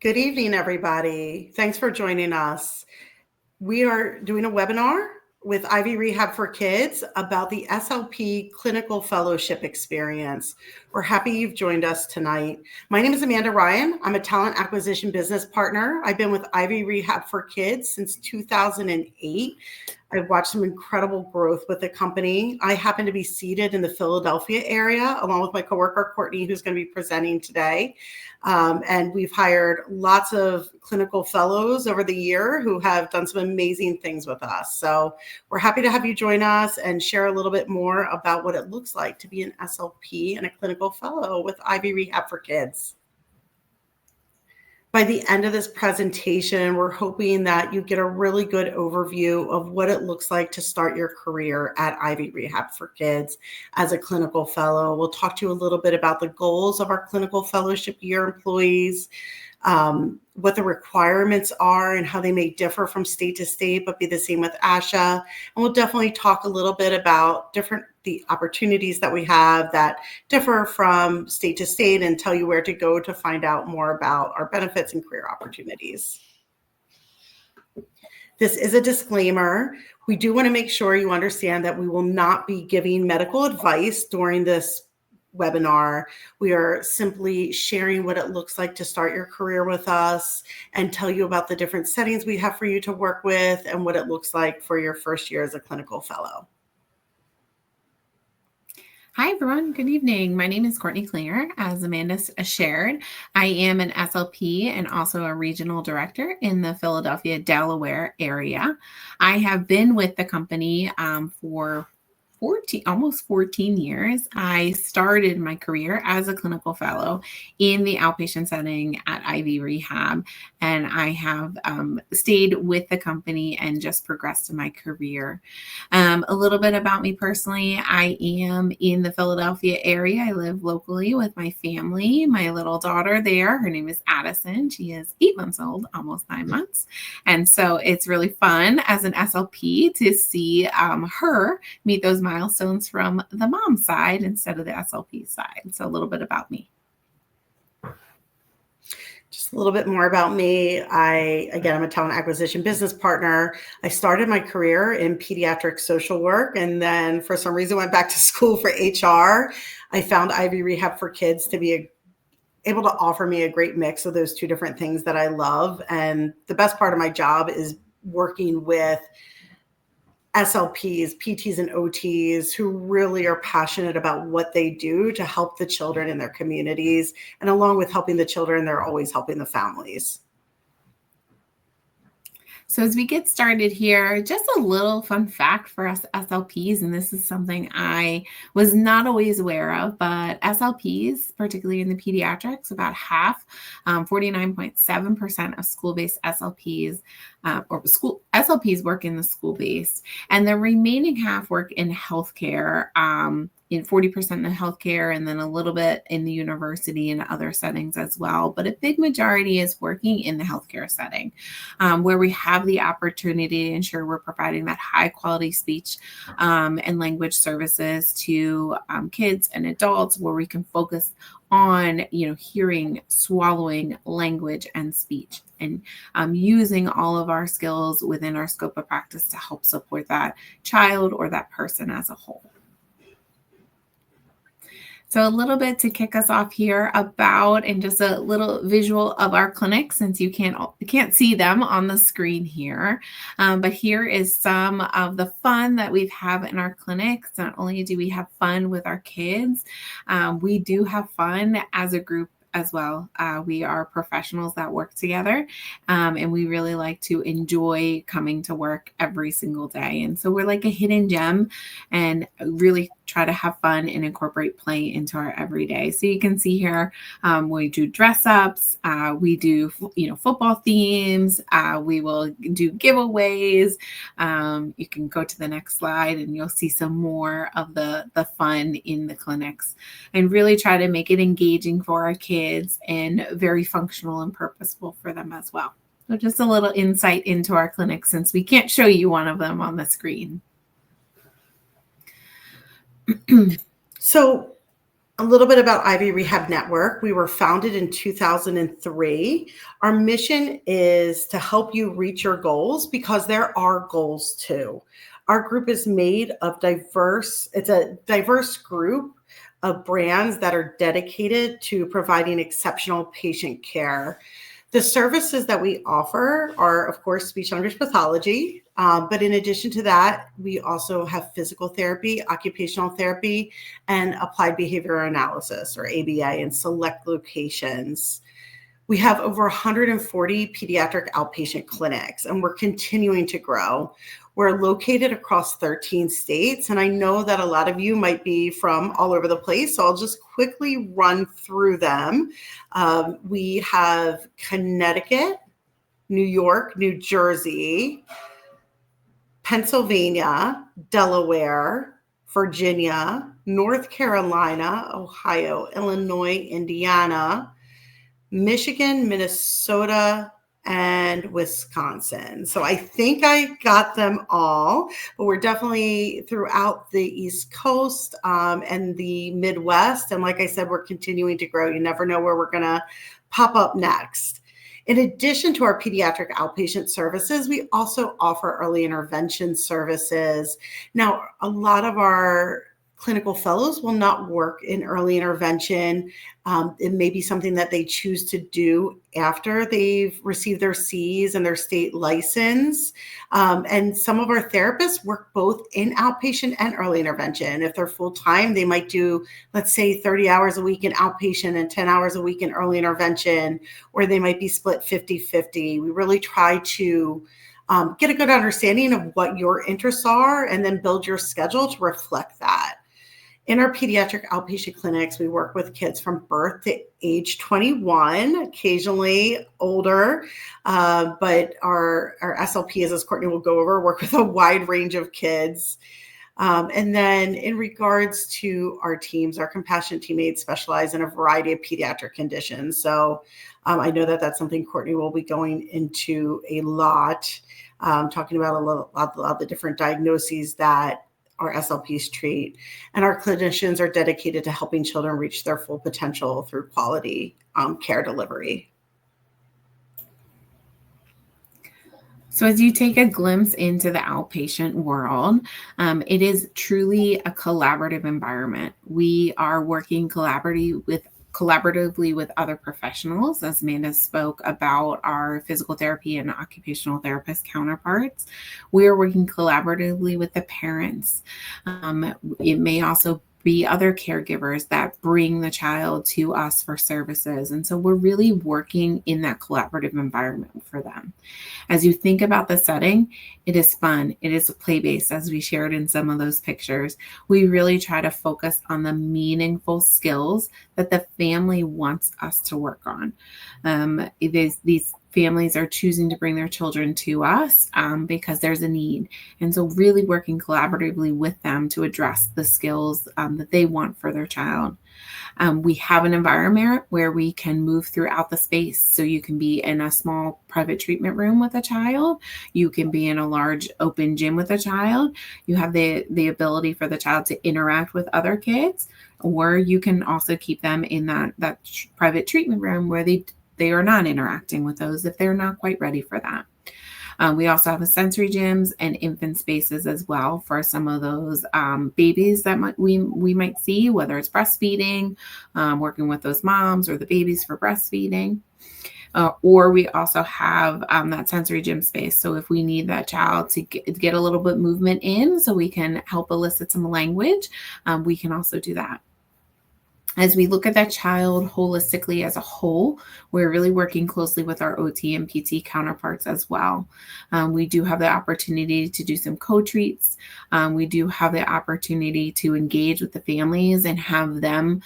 Good evening, everybody. Thanks for joining us. We are doing a webinar with Ivy Rehab for Kids about the SLP Clinical Fellowship Experience. We're happy you've joined us tonight. My name is Amanda Ryan. I'm a talent acquisition business partner. I've been with Ivy Rehab for Kids since 2008. I've watched some incredible growth with the company. I happen to be seated in the Philadelphia area, along with my coworker, Courtney, who's going to be presenting today. And we've hired lots of clinical fellows over the year who have done some amazing things with us. So we're happy to have you join us and share a little bit more about what it looks like to be an SLP and a clinical fellow with Ivy Rehab for Kids. By the end of this presentation, we're hoping that you get a really good overview of what it looks like to start your career at Ivy Rehab for Kids as a clinical fellow. We'll talk to you a little bit about the goals of our clinical fellowship year employees, what the requirements are and how they may differ from state to state, but be the same with ASHA. And we'll definitely talk a little bit about the opportunities that we have that differ from state to state and tell you where to go to find out more about our benefits and career opportunities. This is a disclaimer. We do want to make sure you understand that we will not be giving medical advice during this webinar. We are simply sharing what it looks like to start your career with us and tell you about the different settings we have for you to work with and what it looks like for your first year as a clinical fellow. Hi, everyone. Good evening. My name is Courtney Klinger. As Amanda shared, I am an SLP and also a regional director in the Philadelphia, Delaware area. I have been with the company for almost 14 years. I started my career as a clinical fellow in the outpatient setting at Ivy Rehab, and I have stayed with the company and just progressed in my career. A little bit about me personally. I am in the Philadelphia area. I live locally with my family, my little daughter there. Her name is Addison. She is 8 months old, almost 9 months. And so it's really fun as an SLP to see her meet those milestones from the mom side instead of the SLP side. So a little bit about me. Just a little bit more about me. I'm a talent acquisition business partner. I started my career in pediatric social work and then for some reason went back to school for HR. I found Ivy Rehab for Kids to be able to offer me a great mix of those two different things that I love. And the best part of my job is working with SLPs, PTs, and OTs who really are passionate about what they do to help the children in their communities. And along with helping the children, they're always helping the families. So as we get started here, just a little fun fact for us SLPs, and this is something I was not always aware of, but SLPs, particularly in the pediatrics, about half, 49.7% of school-based SLPs SLPs work in the school-based, and the remaining half work in healthcare, in 40% in the healthcare, and then a little bit in the university and other settings as well. But a big majority is working in the healthcare setting, where we have the opportunity to ensure we're providing that high quality speech and language services to kids and adults, where we can focus on, hearing, swallowing, language, and speech, and using all of our skills within our scope of practice to help support that child or that person as a whole. So a little bit to kick us off here about, and just a little visual of our clinic, since you can't see them on the screen here. But here is some of the fun that we have in our clinics. Not only do we have fun with our kids, we do have fun as a group as well. We are professionals that work together, and we really like to enjoy coming to work every single day. And so we're like a hidden gem and really try to have fun and incorporate play into our everyday. So you can see here, we do dress ups, we do, football themes, we will do giveaways. You can go to the next slide and you'll see some more of the fun in the clinics, and really try to make it engaging for our kids and very functional and purposeful for them as well. So just a little insight into our clinic, since we can't show you one of them on the screen. So A little bit about Ivy Rehab Network. We were founded in 2003. Our mission is to help you reach your goals, because there are goals too. Our group is made of it's a diverse group of brands that are dedicated to providing exceptional patient care. The services that we offer are, of course, speech language pathology. But in addition to that, we also have physical therapy, occupational therapy, and applied behavioral analysis, or ABA, in select locations. We have over 140 pediatric outpatient clinics, and we're continuing to grow. We're located across 13 states, and I know that a lot of you might be from all over the place, so I'll just quickly run through them. We have Connecticut, New York, New Jersey, Pennsylvania, Delaware, Virginia, North Carolina, Ohio, Illinois, Indiana, Michigan, Minnesota, and Wisconsin. So I think I got them all, but we're definitely throughout the East Coast and the Midwest. And like I said, we're continuing to grow. You never know where we're going to pop up next. In addition to our pediatric outpatient services, we also offer early intervention services. Now, a lot of our clinical fellows will not work in early intervention. It may be something that they choose to do after they've received their Cs and their state license. And some of our therapists work both in outpatient and early intervention. If they're full-time, they might do, let's say, 30 hours a week in outpatient and 10 hours a week in early intervention, or they might be split 50-50. We really try to get a good understanding of what your interests are and then build your schedule to reflect that. In our pediatric outpatient clinics, we work with kids from birth to age 21, occasionally older, but our SLPs, as Courtney will go over, work with a wide range of kids. And then in regards to our teams, our compassionate teammates specialize in a variety of pediatric conditions. So I know that that's something Courtney will be going into a lot, talking about a lot of the different diagnoses that our SLPs treat. And our clinicians are dedicated to helping children reach their full potential through quality care delivery. So as you take a glimpse into the outpatient world, it is truly a collaborative environment. We are working collaboratively with other professionals, as Amanda spoke about our physical therapy and occupational therapist counterparts. We are working collaboratively with the parents. It may also be other caregivers that bring the child to us for services. And so we're really working in that collaborative environment for them. As you think about the setting, it is fun. It is play-based, as we shared in some of those pictures. We really try to focus on the meaningful skills that the family wants us to work on. These families are choosing to bring their children to us because there's a need. And so really working collaboratively with them to address the skills that they want for their child. We have an environment where we can move throughout the space. So you can be in a small private treatment room with a child. You can be in a large open gym with a child. You have the ability for the child to interact with other kids, or you can also keep them in that private treatment room where they are not interacting with those if they're not quite ready for that. We also have a sensory gyms and infant spaces as well for some of those babies that we might see, whether it's breastfeeding, working with those moms or the babies for breastfeeding. Or we also have that sensory gym space. So if we need that child to get a little bit movement in so we can help elicit some language, we can also do that. As we look at that child holistically as a whole, we're really working closely with our OT and PT counterparts as well. We do have the opportunity to do some co-treats. We do have the opportunity to engage with the families and have them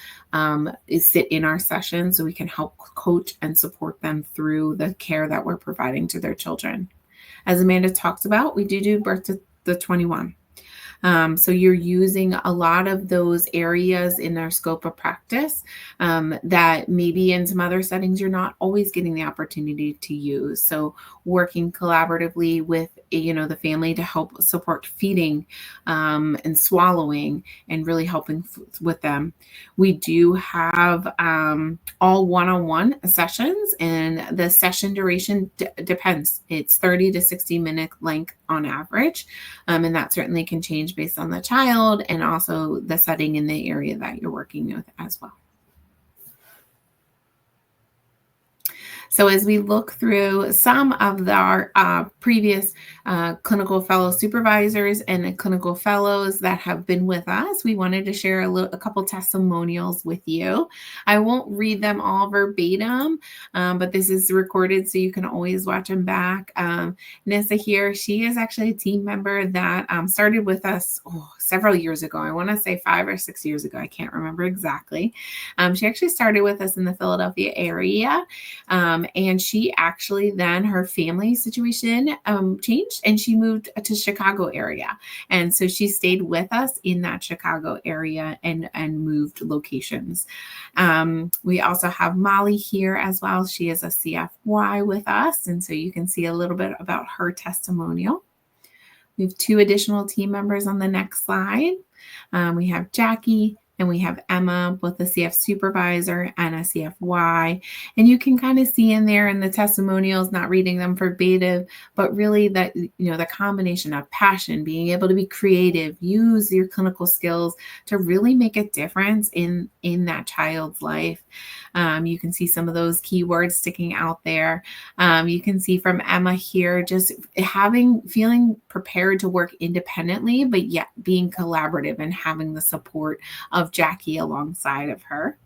sit in our session so we can help coach and support them through the care that we're providing to their children. As Amanda talks about, we do birth to the 21. So you're using a lot of those areas in their scope of practice that maybe in some other settings you're not always getting the opportunity to use. So working collaboratively with the family to help support feeding and swallowing and really helping with them. We do have all one-on-one sessions, and the session duration depends. It's 30 to 60-minute length on average, and that certainly can change based on the child and also the setting in the area that you're working with as well. So as we look through some of our previous clinical fellow supervisors and clinical fellows that have been with us, we wanted to share a couple testimonials with you. I won't read them all verbatim, but this is recorded so you can always watch them back. Nissa here, she is actually a team member that started with us several years ago. I want to say 5 or 6 years ago. I can't remember exactly. She actually started with us in the Philadelphia area. And she actually then her family situation changed and she moved to Chicago area. And so she stayed with us in that Chicago area and moved locations. We also have Molly here as well. She is a CFY with us. And so you can see a little bit about her testimonial. We have 2 additional team members on the next slide. We have Jackie and we have Emma, both a CF supervisor and a CFY. And you can kind of see in there in the testimonials, not reading them verbatim, but really that, the combination of passion, being able to be creative, use your clinical skills to really make a difference in that child's life. You can see some of those keywords sticking out there. You can see from Emma here, just feeling prepared to work independently, but yet being collaborative and having the support of Jackie alongside of her.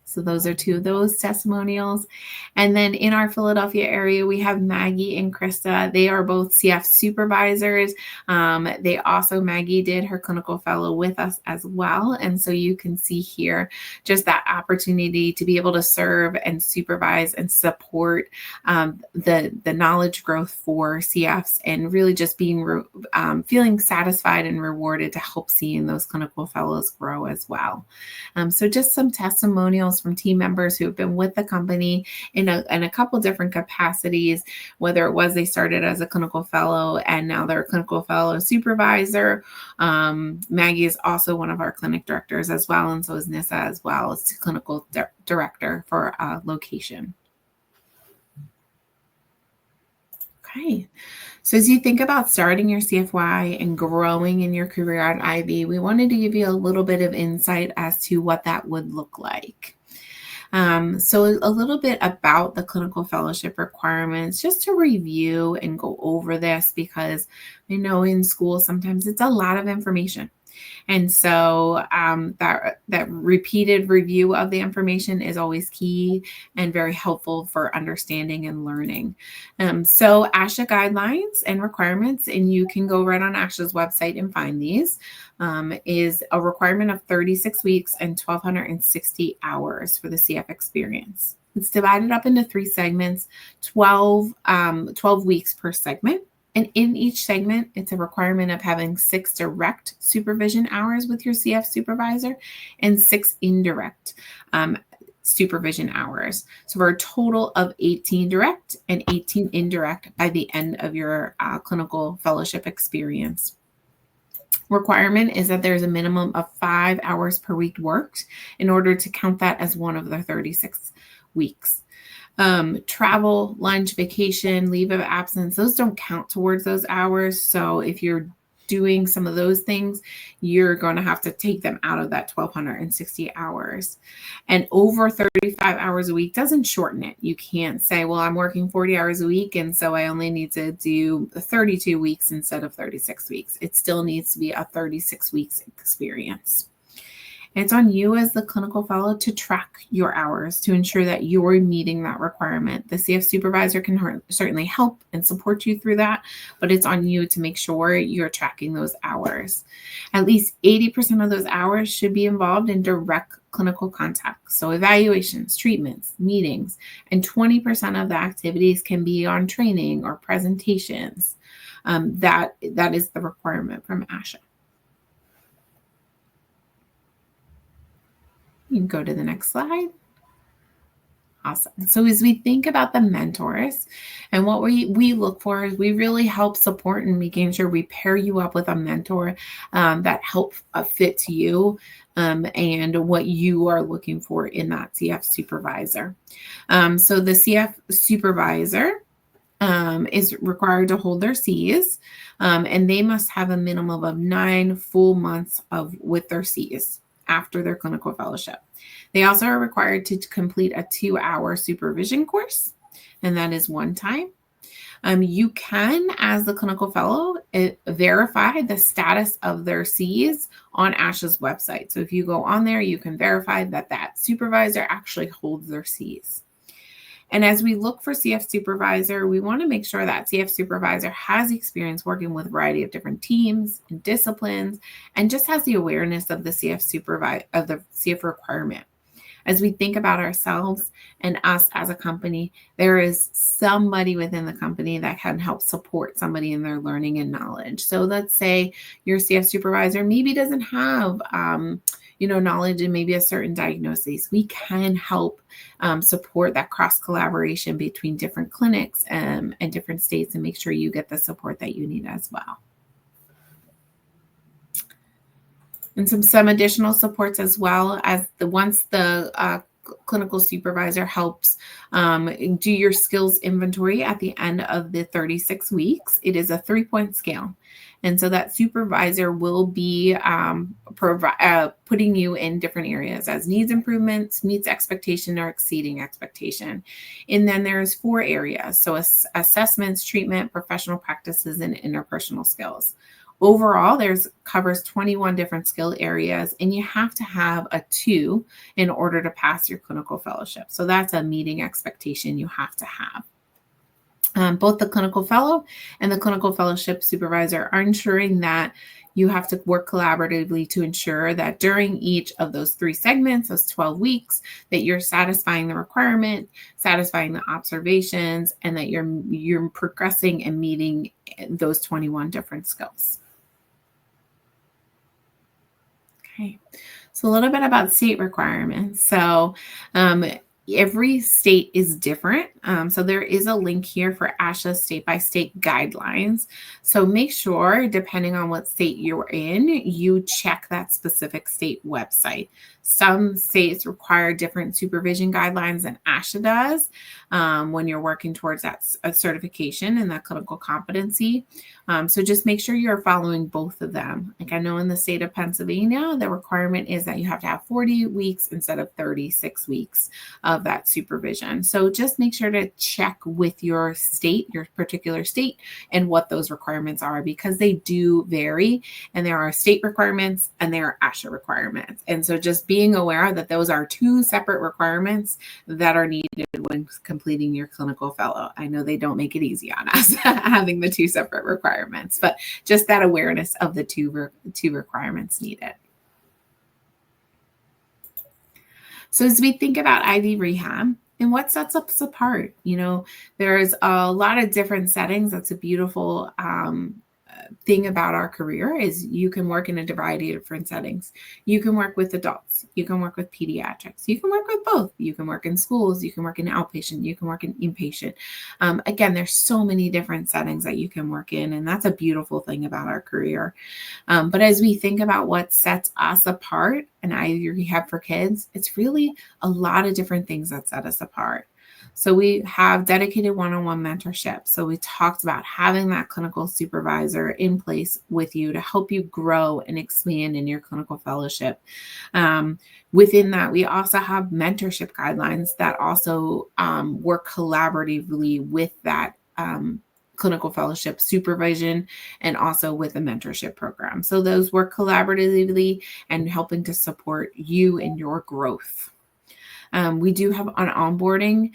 So those are 2 of those testimonials. And then in our Philadelphia area, we have Maggie and Krista. They are both CF supervisors. Maggie did her clinical fellow with us as well. And so you can see here just that opportunity to be able to serve and supervise and support the knowledge growth for CFs and really just being feeling satisfied and rewarded to help seeing those clinical fellows grow as well. So just some testimonials from team members who have been with the company in a couple different capacities, whether it was they started as a clinical fellow and now they're a clinical fellow supervisor. Maggie is also one of our clinic directors as well, and so is Nissa as well as clinical director for location. Okay, so as you think about starting your CFY and growing in your career at Ivy, we wanted to give you a little bit of insight as to what that would look like. So a little bit about the clinical fellowship requirements, just to review and go over this, because I know in school sometimes it's a lot of information. And so that repeated review of the information is always key and very helpful for understanding and learning. So ASHA guidelines and requirements, and you can go right on ASHA's website and find these, is a requirement of 36 weeks and 1,260 hours for the CF experience. It's divided up into 3 segments, 12 weeks per segment. And in each segment, it's a requirement of having 6 direct supervision hours with your CF supervisor and 6 indirect supervision hours. So for a total of 18 direct and 18 indirect by the end of your clinical fellowship experience. Requirement is that there's a minimum of 5 hours per week worked in order to count that as one of the 36 weeks. Travel, lunch, vacation, leave of absence, those don't count towards those hours. So if you're doing some of those things, you're going to have to take them out of that 1,260 hours. And over 35 hours a week doesn't shorten it. You can't say, well, I'm working 40 hours a week, and so I only need to do 32 weeks instead of 36 weeks. It still needs to be a 36 weeks experience. It's on you as the clinical fellow to track your hours to ensure that you're meeting that requirement. The CF supervisor can certainly help and support you through that, but it's on you to make sure you're tracking those hours. At least 80% of those hours should be involved in direct clinical contact. So evaluations, treatments, meetings, and 20% of the activities can be on training or presentations. That is the requirement from ASHA. You can go to the next slide. Awesome. So as we think about the mentors and what we look for is we really help support in making sure we pair you up with a mentor that fits you and what you are looking for in that CF supervisor. So the CF supervisor is required to hold their Cs, and they must have a minimum of 9 full months with their Cs after their clinical fellowship. They also are required to complete a 2-hour supervision course, and that is one time. You can, as the clinical fellow, verify the status of their Cs on ASHA's website. So if you go on there, you can verify that that supervisor actually holds their Cs. And as we look for CF supervisor, we want to make sure that CF supervisor has experience working with a variety of different teams and disciplines, and just has the awareness of the CF requirement. As we think about ourselves and us as a company, there is somebody within the company that can help support somebody in their learning and knowledge. So let's say your CF supervisor maybe doesn't have knowledge in maybe a certain diagnosis. We can help support that cross collaboration between different clinics and different states, and make sure you get the support that you need as well. And some additional supports as well, as once the clinical supervisor helps do your skills inventory at the end of the 36 weeks. It is a 3-point scale. And so that supervisor will be putting you in different areas as needs improvements, meets expectation, or exceeding expectation. And then there's 4 areas. So assessments, treatment, professional practices, and interpersonal skills. Overall, covers 21 different skill areas, and you have to have a 2 in order to pass your clinical fellowship. So that's a meeting expectation you have to have. Both the clinical fellow and the clinical fellowship supervisor are ensuring that you have to work collaboratively to ensure that during each of those 3 segments, those 12 weeks, that you're satisfying the requirement, satisfying the observations, and that you're progressing and meeting those 21 different skills. Okay, so a little bit about state requirements. So every state is different. So there is a link here for ASHA state-by-state guidelines. So make sure, depending on what state you're in, you check that specific state website. Some states require different supervision guidelines than ASHA does when you're working towards that certification and that clinical competency. So just make sure you're following both of them. Like I know in the state of Pennsylvania, the requirement is that you have to have 40 weeks instead of 36 weeks of that supervision. So just make sure to check with your state, your particular state, and what those requirements are, because they do vary, and there are state requirements and there are ASHA requirements. And so just being aware that those are 2 separate requirements that are needed when completing your clinical fellow. I know they don't make it easy on us having the 2 separate requirements, but just that awareness of the two requirements needed. So as we think about IV rehab and what sets us apart, there's a lot of different settings. That's a beautiful thing about our career is you can work in a variety of different settings. You can work with adults. You can work with pediatrics. You can work with both. You can work in schools. You can work in outpatient. You can work in inpatient. Again, there's so many different settings that you can work in, and that's a beautiful thing about our career. But as we think about what sets us apart in IV rehab for kids, it's really a lot of different things that set us apart. So we have dedicated one-on-one mentorship. So we talked about having that clinical supervisor in place with you to help you grow and expand in your clinical fellowship. Within that, we also have mentorship guidelines that also work collaboratively with that clinical fellowship supervision and also with a mentorship program. So those work collaboratively and helping to support you in your growth. We do have an onboarding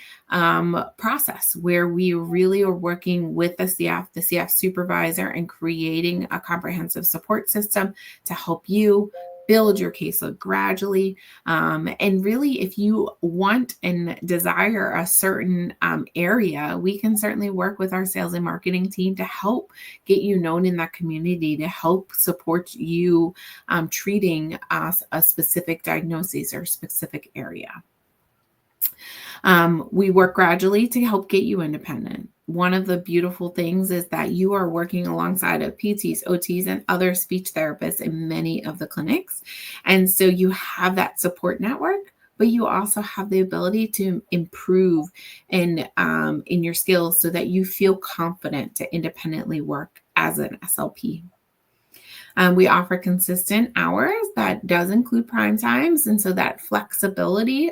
process where we really are working with the CF supervisor and creating a comprehensive support system to help you build your caseload gradually. And really, if you want and desire a certain area, we can certainly work with our sales and marketing team to help get you known in that community, to help support you treating a specific diagnosis or specific area. We work gradually to help get you independent. One of the beautiful things is that you are working alongside of PTs, OTs, and other speech therapists in many of the clinics. And so you have that support network, but you also have the ability to improve in your skills so that you feel confident to independently work as an SLP. We offer consistent hours that does include prime times. And so that flexibility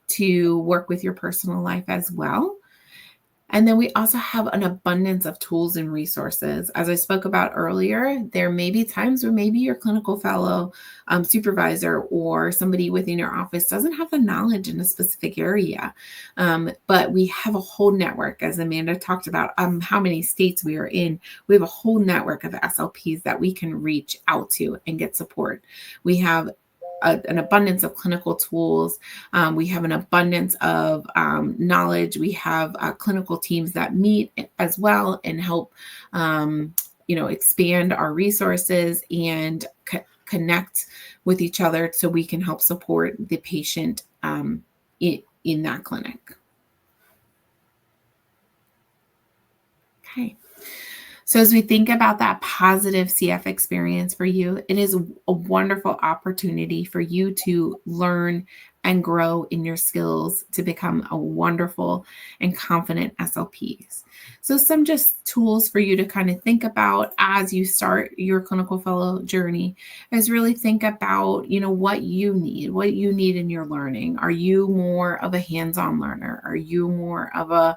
to work with your personal life as well. And then we also have an abundance of tools and resources. As I spoke about earlier, there may be times where maybe your clinical fellow, supervisor, or somebody within your office doesn't have the knowledge in a specific area. But we have a whole network, as Amanda talked about, how many states we are in. We have a whole network of SLPs that we can reach out to and get support. We have an abundance of clinical tools. We have an abundance of knowledge. We have clinical teams that meet as well and help, expand our resources and connect with each other so we can help support the patient in that clinic. Okay. So as we think about that positive CF experience for you, it is a wonderful opportunity for you to learn and grow in your skills to become a wonderful and confident SLPs. So some just tools for you to kind of think about as you start your clinical fellow journey is really think about, what you need in your learning. Are you more of a hands-on learner? Are you more of a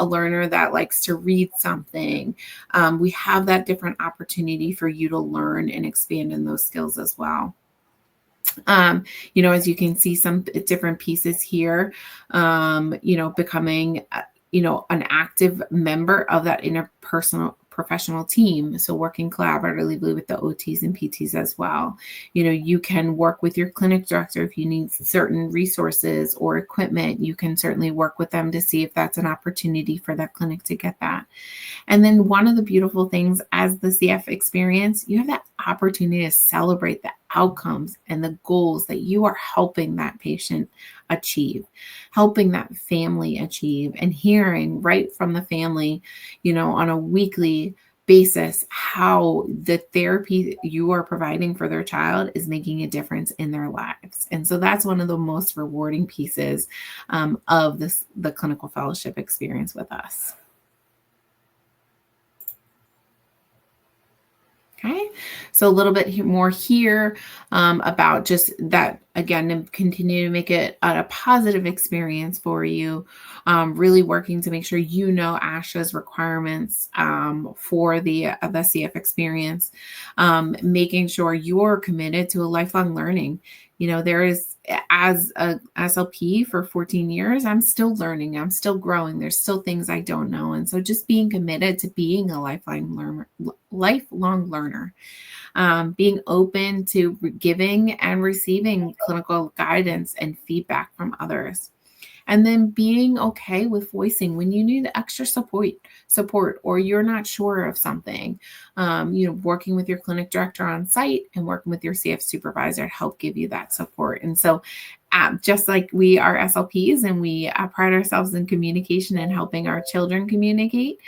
learner that likes to read something? We have that different opportunity for you to learn and expand in those skills as well. As you can see some different pieces here, becoming, an active member of that interpersonal professional team. So working collaboratively with the OTs and PTs as well. You can work with your clinic director if you need certain resources or equipment. You can certainly work with them to see if that's an opportunity for that clinic to get that. And then one of the beautiful things as the CF experience, you have that opportunity to celebrate the outcomes and the goals that you are helping that patient achieve, helping that family achieve, and hearing right from the family, on a weekly basis, how the therapy you are providing for their child is making a difference in their lives. And so that's one of the most rewarding pieces of the clinical fellowship experience with us. Okay, so a little bit more here about just that, again, to continue to make it a positive experience for you, really working to make sure ASHA's requirements for the CF experience, making sure you're committed to a lifelong learning. There is, as a SLP for 14 years, I'm still learning. I'm still growing. There's still things I don't know. And so just being committed to being a lifelong learner, being open to giving and receiving clinical guidance and feedback from others. And then being okay with voicing when you need extra support, or you're not sure of something, working with your clinic director on site and working with your CF supervisor to help give you that support. And so just like we are SLPs and we pride ourselves in communication and helping our children communicate,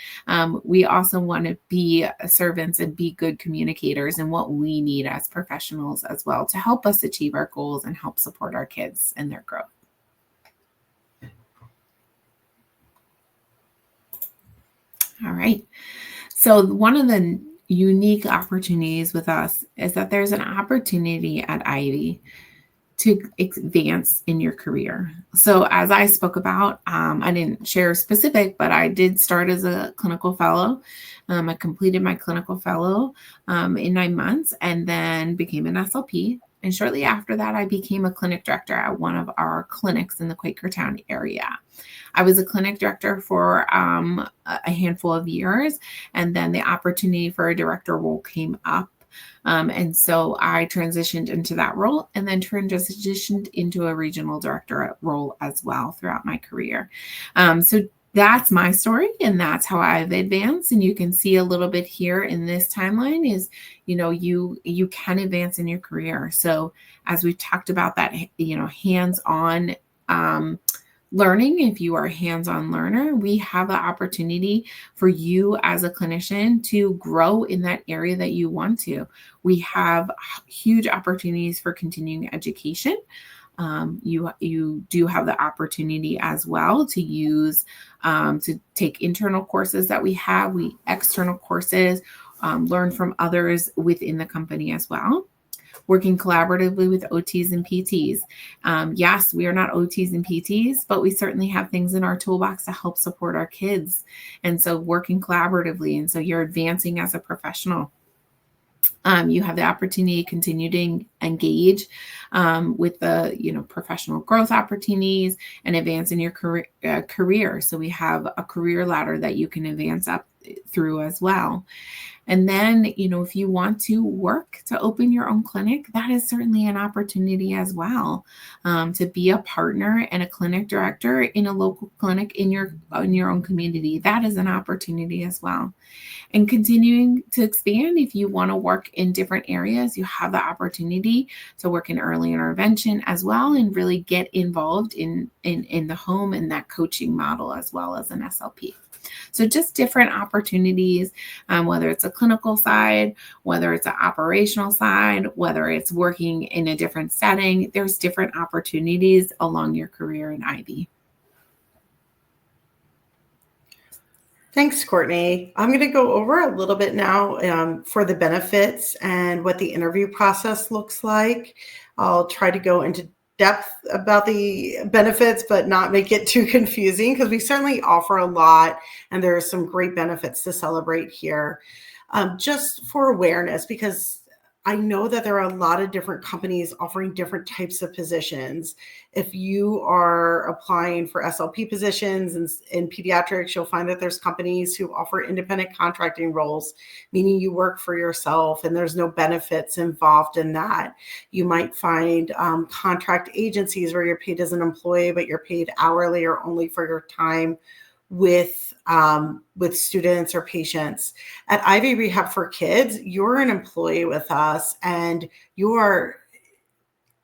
we also want to be servants and be good communicators in what we need as professionals as well to help us achieve our goals and help support our kids and their growth. All right. So one of the unique opportunities with us is that there's an opportunity at Ivy to advance in your career. So as I spoke about, I didn't share specific, but I did start as a clinical fellow. I completed my clinical fellow in 9 months and then became an SLP. And shortly after that, I became a clinic director at one of our clinics in the Quakertown area. I was a clinic director for a handful of years, and then the opportunity for a director role came up And so I transitioned into that role and then transitioned into a regional director role as well throughout my career. So that's my story, and that's how I've advanced. And you can see a little bit here in this timeline is, you can advance in your career. So as we've talked about that, hands-on learning, if you are a hands-on learner, we have an opportunity for you as a clinician to grow in that area that you want to. We have huge opportunities for continuing education. You do have the opportunity as well to use, to take internal courses that we have, external courses, learn from others within the company as well. Working collaboratively with OTs and PTs. Yes, we are not OTs and PTs, but we certainly have things in our toolbox to help support our kids. And so working collaboratively. And so you're advancing as a professional. You have the opportunity to continue to engage with the professional growth opportunities and advance in your career. So we have a career ladder that you can advance up through as well. And then, if you want to work to open your own clinic, that is certainly an opportunity as well, to be a partner and a clinic director in a local clinic in your own community. That is an opportunity as well. And continuing to expand, if you want to work in different areas, you have the opportunity to work in early intervention as well and really get involved in the home and that coaching model as well as an SLP. So just different opportunities, whether it's a clinical side, whether it's an operational side, whether it's working in a different setting, there's different opportunities along your career in Ivy. Thanks, Courtney. I'm going to go over a little bit now for the benefits and what the interview process looks like. I'll try to go into depth about the benefits, but not make it too confusing, because we certainly offer a lot and there are some great benefits to celebrate here. Just for awareness, because I know that there are a lot of different companies offering different types of positions. If you are applying for SLP positions in pediatrics, you'll find that there's companies who offer independent contracting roles, meaning you work for yourself and there's no benefits involved in that. You might find contract agencies where you're paid as an employee, but you're paid hourly or only for your time with students or patients. At Ivy Rehab for Kids, you're an employee with us, and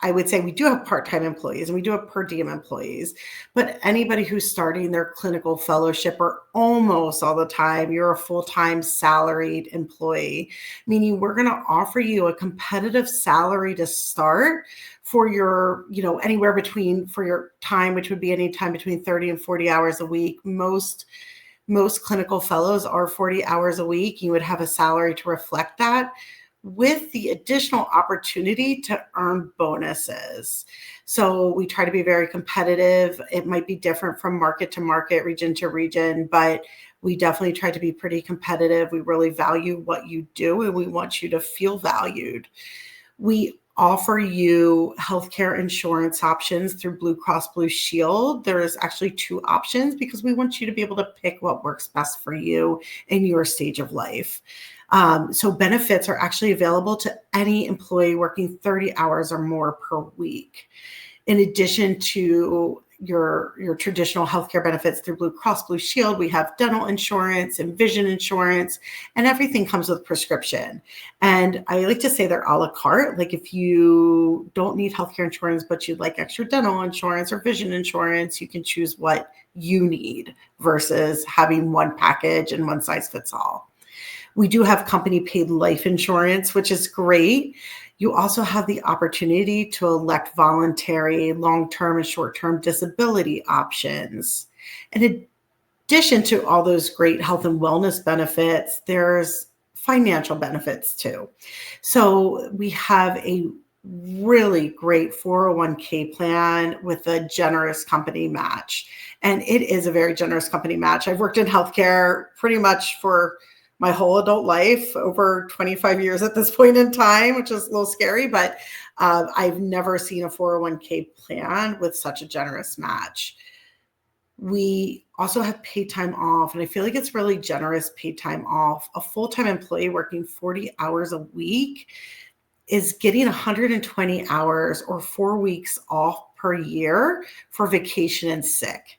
I would say we do have part-time employees and we do have per diem employees, but anybody who's starting their clinical fellowship, or almost all the time, you're a full-time salaried employee, meaning we're going to offer you a competitive salary to start for your, anywhere between, for your time, which would be any time between 30 and 40 hours a week. Most clinical fellows are 40 hours a week. You would have a salary to reflect that, with the additional opportunity to earn bonuses. So we try to be very competitive. It might be different from market to market, region to region, but we definitely try to be pretty competitive. We really value what you do and we want you to feel valued. We offer you healthcare insurance options through Blue Cross Blue Shield. There's actually 2 options because we want you to be able to pick what works best for you in your stage of life. So benefits are actually available to any employee working 30 hours or more per week. In addition to your traditional healthcare benefits through Blue Cross Blue Shield, we have dental insurance and vision insurance, and everything comes with prescription. And I like to say they're a la carte. Like if you don't need healthcare insurance, but you'd like extra dental insurance or vision insurance, you can choose what you need versus having one package and one size fits all. We do have company paid life insurance, which is great. You also have the opportunity to elect voluntary long-term and short-term disability options. In addition to all those great health and wellness benefits, there's financial benefits too. So we have a really great 401k plan with a generous company match. And it is a very generous company match. I've worked in healthcare pretty much for my whole adult life, over 25 years at this point in time, which is a little scary, but I've never seen a 401k plan with such a generous match. We also have paid time off, and I feel like it's really generous paid time off. A full-time employee working 40 hours a week is getting 120 hours or 4 weeks off per year for vacation and sick.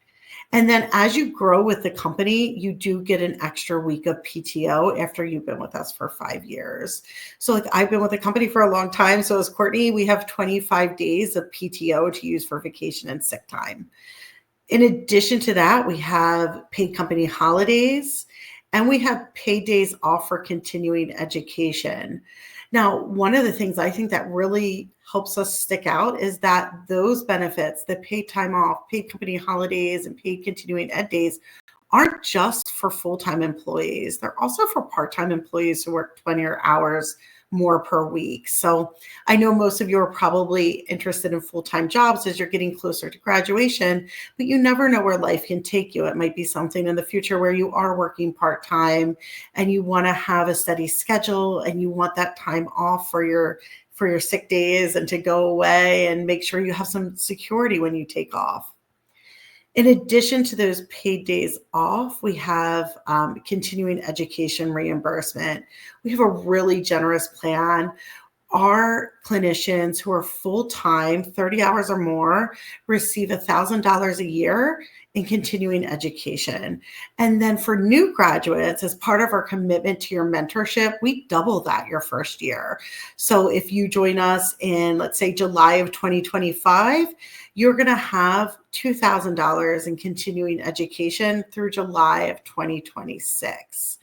And then as you grow with the company, you do get an extra week of PTO after you've been with us for 5 years. So like I've been with the company for a long time. So as Courtney, we have 25 days of PTO to use for vacation and sick time. In addition to that, we have paid company holidays and we have paid days off for continuing education. Now, one of the things I think that really helps us stick out is that those benefits, the paid time off, paid company holidays, and paid continuing ed days, aren't just for full-time employees. They're also for part-time employees who work 20 hours more per week. So I know most of you are probably interested in full-time jobs as you're getting closer to graduation, but you never know where life can take you. It might be something in the future where you are working part-time and you want to have a steady schedule and you want that time off for your sick days and to go away and make sure you have some security when you take off. In addition to those paid days off, we have continuing education reimbursement. We have a really generous plan. Our clinicians who are full-time, 30 hours or more, receive $1,000 a year in continuing education. And then for new graduates, as part of our commitment to your mentorship, we double that your first year. So if you join us in, let's say, July of 2025, you're going to have $2,000 in continuing education through July of 2026.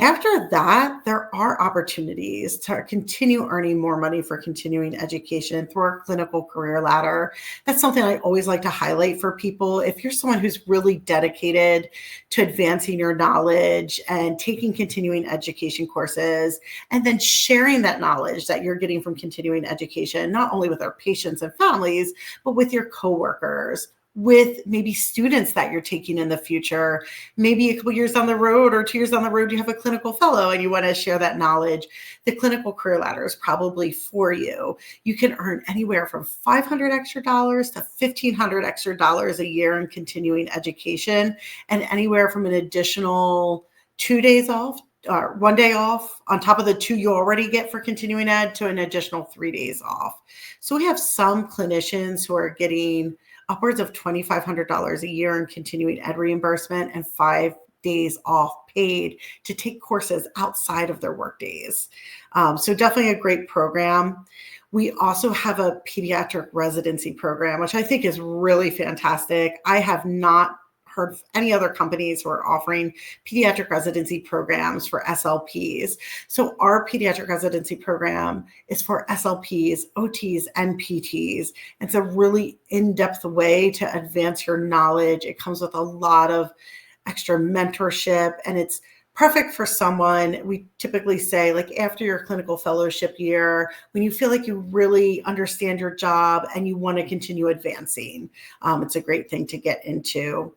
After that, there are opportunities to continue earning more money for continuing education through our clinical career ladder. That's something I always like to highlight for people. If you're someone who's really dedicated to advancing your knowledge and taking continuing education courses, and then sharing that knowledge that you're getting from continuing education, not only with our patients and families, but with your coworkers, with maybe students that you're taking in the future. Maybe a couple years down the road or 2 years down the road, you have a clinical fellow and you want to share that knowledge. The clinical career ladder is probably for you. You can earn anywhere from $500 extra dollars to $1,500 extra dollars a year in continuing education, and anywhere from an additional 2 days off or 1 day off on top of the 2 you already get for continuing ed to an additional 3 days off. So we have some clinicians who are getting upwards of $2,500 a year in continuing ed reimbursement and 5 days off paid to take courses outside of their work days. So definitely a great program. We also have a pediatric residency program, which I think is really fantastic. I have not heard of any other companies who are offering pediatric residency programs for SLPs. So our pediatric residency program is for SLPs, OTs, and PTs. It's a really in-depth way to advance your knowledge. It comes with a lot of extra mentorship, and it's perfect for someone, we typically say, like after your clinical fellowship year, when you feel like you really understand your job and you want to continue advancing. It's a great thing to get into.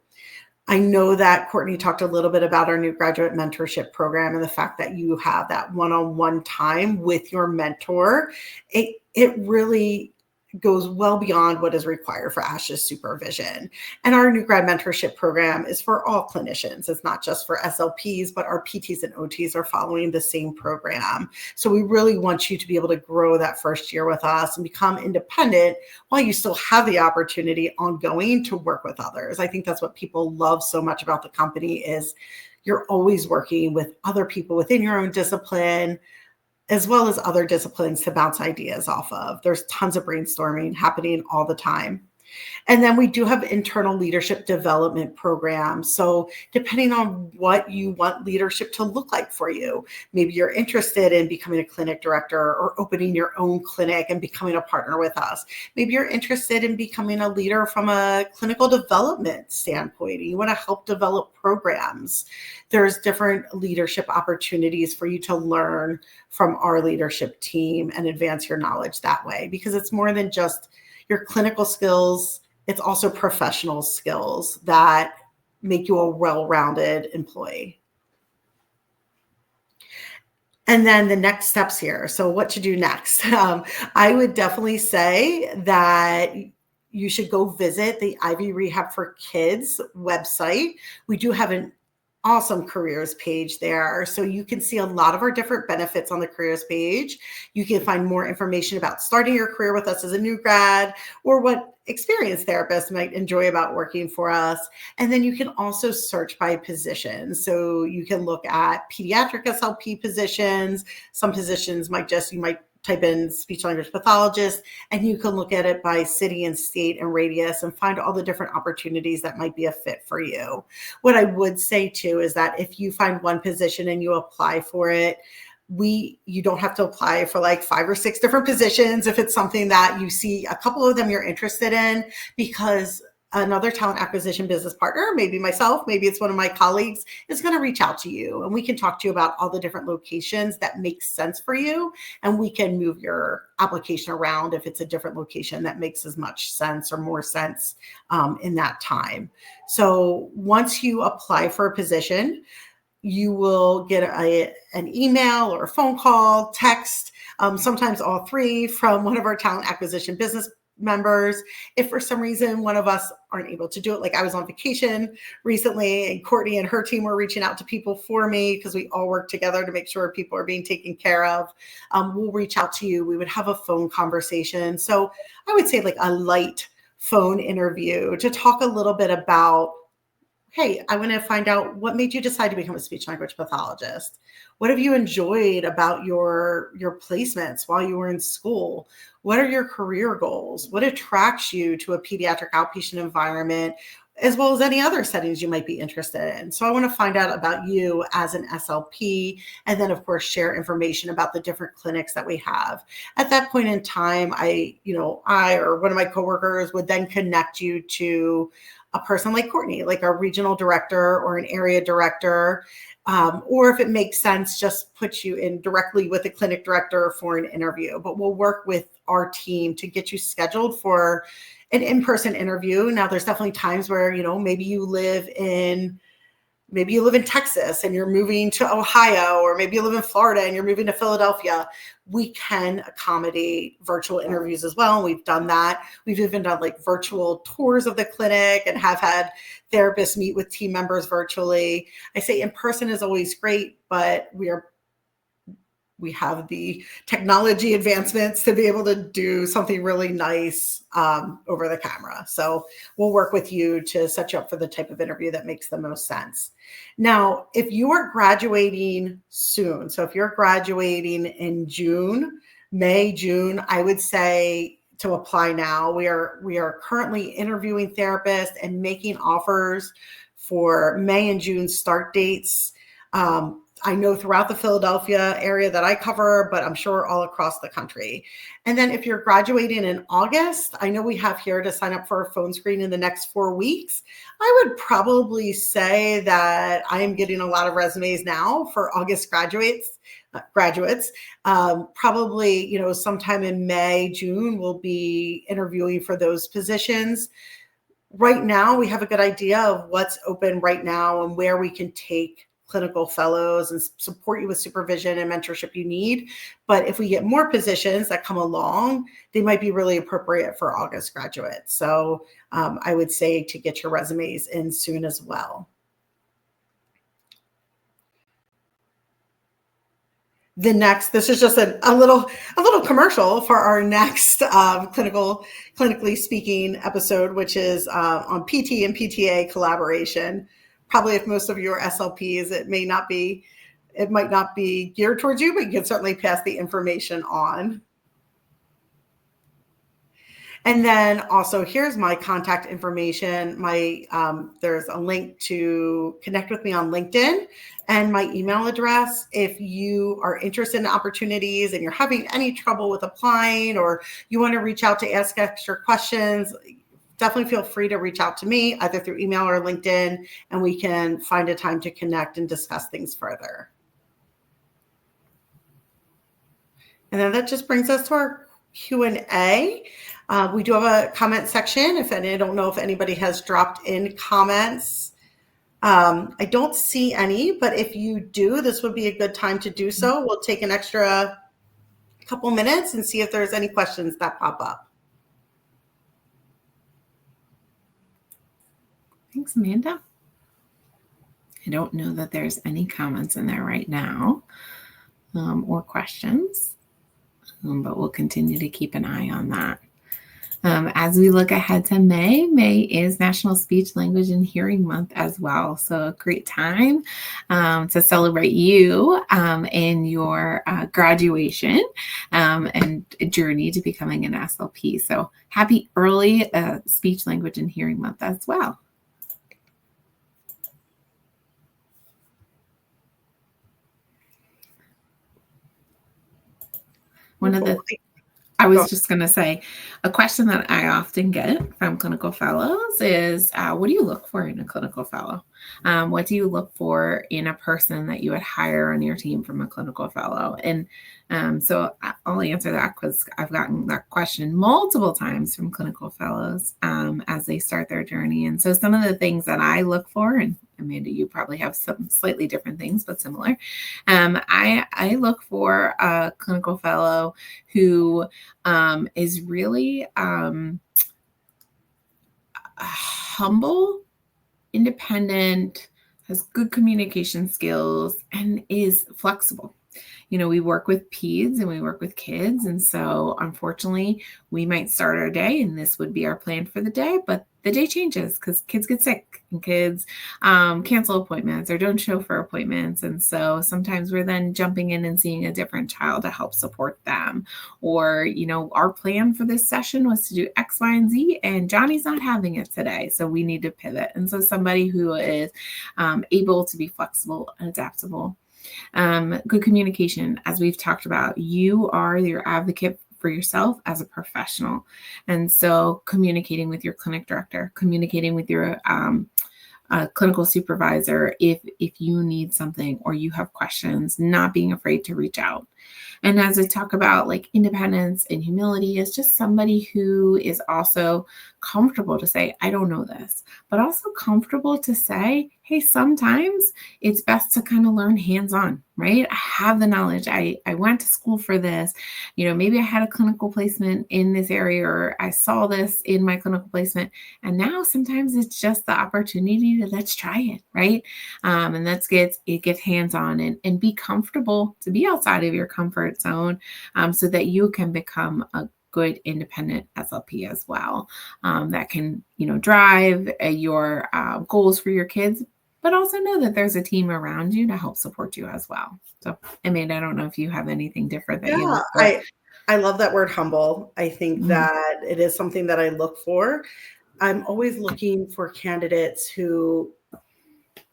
I know that Courtney talked a little bit about our new graduate mentorship program and the fact that you have that one-on-one time with your mentor. It really goes well beyond what is required for ASHA's supervision. And our new grad mentorship program is for all clinicians. It's not just for SLPs, but our PTs and OTs are following the same program. So we really want you to be able to grow that first year with us and become independent while you still have the opportunity ongoing to work with others. I think that's what people love so much about the company is you're always working with other people within your own discipline, as well as other disciplines to bounce ideas off of. There's tons of brainstorming happening all the time. And then we do have internal leadership development programs. So depending on what you want leadership to look like for you, maybe you're interested in becoming a clinic director or opening your own clinic and becoming a partner with us. Maybe you're interested in becoming a leader from a clinical development standpoint, and you want to help develop programs. There's different leadership opportunities for you to learn from our leadership team and advance your knowledge that way, because it's more than just your clinical skills. It's also professional skills that make you a well-rounded employee. And then the next steps here. So what to do next? I would definitely say that you should go visit the Ivy Rehab for Kids website. We do have an awesome careers page there. So you can see a lot of our different benefits on the careers page. You can find more information about starting your career with us as a new grad, or what experienced therapists might enjoy about working for us. And then you can also search by position. So you can look at pediatric SLP positions. Some positions you might type in speech language pathologist, and you can look at it by city and state and radius and find all the different opportunities that might be a fit for you. What I would say too is that if you find one position and you apply for it, you don't have to apply for like 5 or 6 different positions if it's something that you see a couple of them you're interested in, because another talent acquisition business partner, maybe myself, maybe it's one of my colleagues, is going to reach out to you, and we can talk to you about all the different locations that make sense for you, and we can move your application around if it's a different location that makes as much sense or more sense in that time. So once you apply for a position, you will get an email or a phone call, text, sometimes all 3, from one of our talent acquisition business members. If for some reason one of us aren't able to do it, like I was on vacation recently and Courtney and her team were reaching out to people for me because we all work together to make sure people are being taken care of, we'll reach out to you. We would have a phone conversation. So I would say like a light phone interview to talk a little bit about, hey, I want to find out what made you decide to become a speech language pathologist. What have you enjoyed about your placements while you were in school? What are your career goals? What attracts you to a pediatric outpatient environment, as well as any other settings you might be interested in? So I want to find out about you as an SLP, and then of course share information about the different clinics that we have. At that point in time, I or one of my coworkers would then connect you to a person like Courtney, like our regional director or an area director, or if it makes sense, just put you in directly with a clinic director for an interview. But we'll work with our team to get you scheduled for an in-person interview. Now, there's definitely times where, maybe you live in Texas and you're moving to Ohio, or maybe you live in Florida and you're moving to Philadelphia. We can accommodate virtual interviews as well. And we've done that. We've even done like virtual tours of the clinic and have had therapists meet with team members virtually. I say in person is always great, but we have the technology advancements to be able to do something really nice over the camera. So we'll work with you to set you up for the type of interview that makes the most sense. Now, if you are graduating soon, so if you're graduating in May, June, I would say to apply now. We are currently interviewing therapists and making offers for May and June start dates. I know throughout the Philadelphia area that I cover, but I'm sure all across the country. And then if you're graduating in August, I know we have here to sign up for a phone screen in the next 4 weeks. I would probably say that I am getting a lot of resumes now for August graduates. Probably, sometime in May, June, we'll be interviewing for those positions. Right now, we have a good idea of what's open right now and where we can take clinical fellows and support you with supervision and mentorship you need. But if we get more positions that come along, they might be really appropriate for August graduates. So I would say to get your resumes in soon as well. This is just a little commercial for our next clinically speaking episode, which is on PT and PTA collaboration. Probably if most of you are SLPs, it might not be geared towards you, but you can certainly pass the information on. And then also here's my contact information. There's a link to connect with me on LinkedIn and my email address. If you are interested in opportunities and you're having any trouble with applying, or you want to reach out to ask extra questions, definitely feel free to reach out to me either through email or LinkedIn, and we can find a time to connect and discuss things further. And then that just brings us to our Q&A. We do have a comment section. I don't know if anybody has dropped in comments. I don't see any, but if you do, this would be a good time to do so. We'll take an extra couple minutes and see if there's any questions that pop up. Thanks, Amanda. I don't know that there's any comments in there right now or questions, but we'll continue to keep an eye on that. As we look ahead to May, May is National Speech, Language, and Hearing Month as well. So a great time to celebrate you in your graduation and journey to becoming an SLP. So happy early Speech, Language, and Hearing Month as well. I was just going to say, a question that I often get from clinical fellows is, what do you look for in a clinical fellow? What do you look for in a person that you would hire on your team from a clinical fellow? And so I'll answer that because I've gotten that question multiple times from clinical fellows as they start their journey. And so some of the things that I look for, and Amanda, you probably have some slightly different things, but similar. I look for a clinical fellow who is really humble, independent, has good communication skills, and is flexible. You know, we work with peds and we work with kids. And so unfortunately, we might start our day and this would be our plan for the day, but the day changes because kids get sick and kids cancel appointments or don't show for appointments. And so sometimes we're then jumping in and seeing a different child to help support them. Or, you know, our plan for this session was to do X, Y, and Z, and Johnny's not having it today. So we need to pivot. And so somebody who is able to be flexible and adaptable. Good communication, as we've talked about, you are your advocate for yourself as a professional. And so communicating with your clinic director, communicating with your clinical supervisor if you need something or you have questions, not being afraid to reach out. And as I talk about like independence and humility, is just somebody who is also comfortable to say, I don't know this, but also comfortable to say, hey, sometimes it's best to kind of learn hands-on, right? I have the knowledge. I went to school for this. You know, maybe I had a clinical placement in this area, or I saw this in my clinical placement. And now sometimes it's just the opportunity to let's try it, right? And let's get hands-on and be comfortable to be outside of your comfort zone so that you can become a good independent SLP as well that can, you know, drive your goals for your kids, but also know that there's a team around you to help support you as well. So, Amanda, I don't know if you have anything different that you look for. I love that word humble. I think that it is something that I look for. I'm always looking for candidates who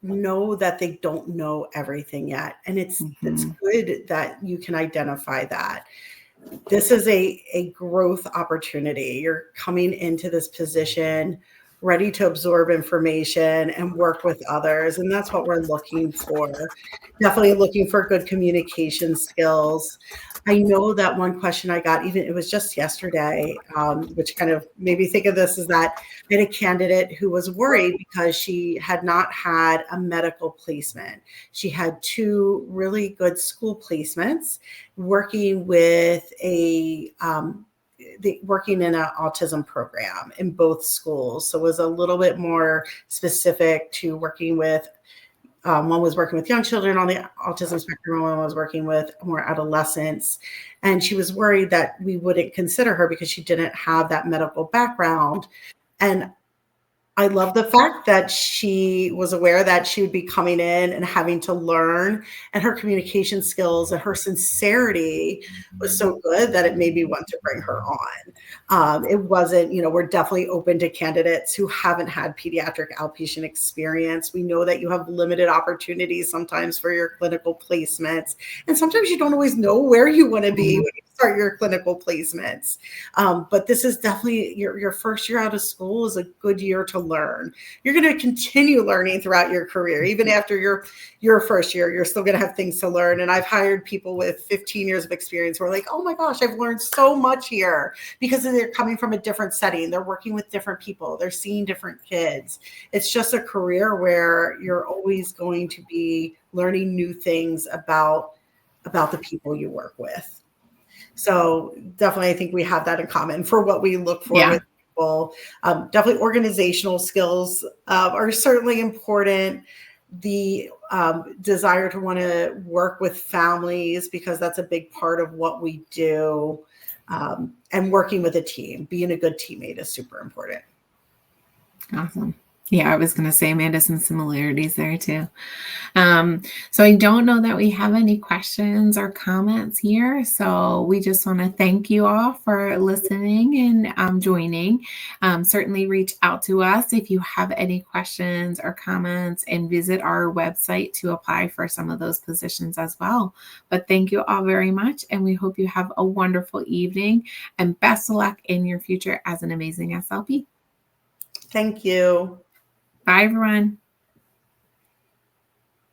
know that they don't know everything yet. And it's good that you can identify that. This is a growth opportunity. You're coming into this position ready to absorb information and work with others. And that's what we're looking for. Definitely looking for good communication skills. I know that one question I got, even it was just yesterday, which kind of made me think of this, is that I had a candidate who was worried because she had not had a medical placement. She had 2 really good school placements working with working in an autism program in both schools. So it was a little bit more specific to working with, one was working with young children on the autism spectrum, one was working with more adolescents. And she was worried that we wouldn't consider her because she didn't have that medical background. And I love the fact that she was aware that she would be coming in and having to learn, and her communication skills and her sincerity was so good that it made me want to bring her on. It wasn't, you know, we're definitely open to candidates who haven't had pediatric outpatient experience. We know that you have limited opportunities sometimes for your clinical placements, and sometimes you don't always know where you want to be when you start your clinical placements. But this is definitely your first year out of school is a good year to learn. You're going to continue learning throughout your career. Even after your first year, you're still going to have things to learn. And I've hired people with 15 years of experience who are like, oh my gosh, I've learned so much here, because they're coming from a different setting. They're working with different people. They're seeing different kids. It's just a career where you're always going to be learning new things about the people you work with. So definitely, I think we have that in common for what we look for with people. Definitely organizational skills are certainly important. The desire to want to work with families, because that's a big part of what we do. And working with a team, being a good teammate is super important. Awesome. Yeah, I was going to say, Amanda, some similarities there too. So I don't know that we have any questions or comments here. So we just want to thank you all for listening and joining. Certainly reach out to us if you have any questions or comments, and visit our website to apply for some of those positions as well. But thank you all very much. And we hope you have a wonderful evening, and best of luck in your future as an amazing SLP. Thank you. Bye, everyone.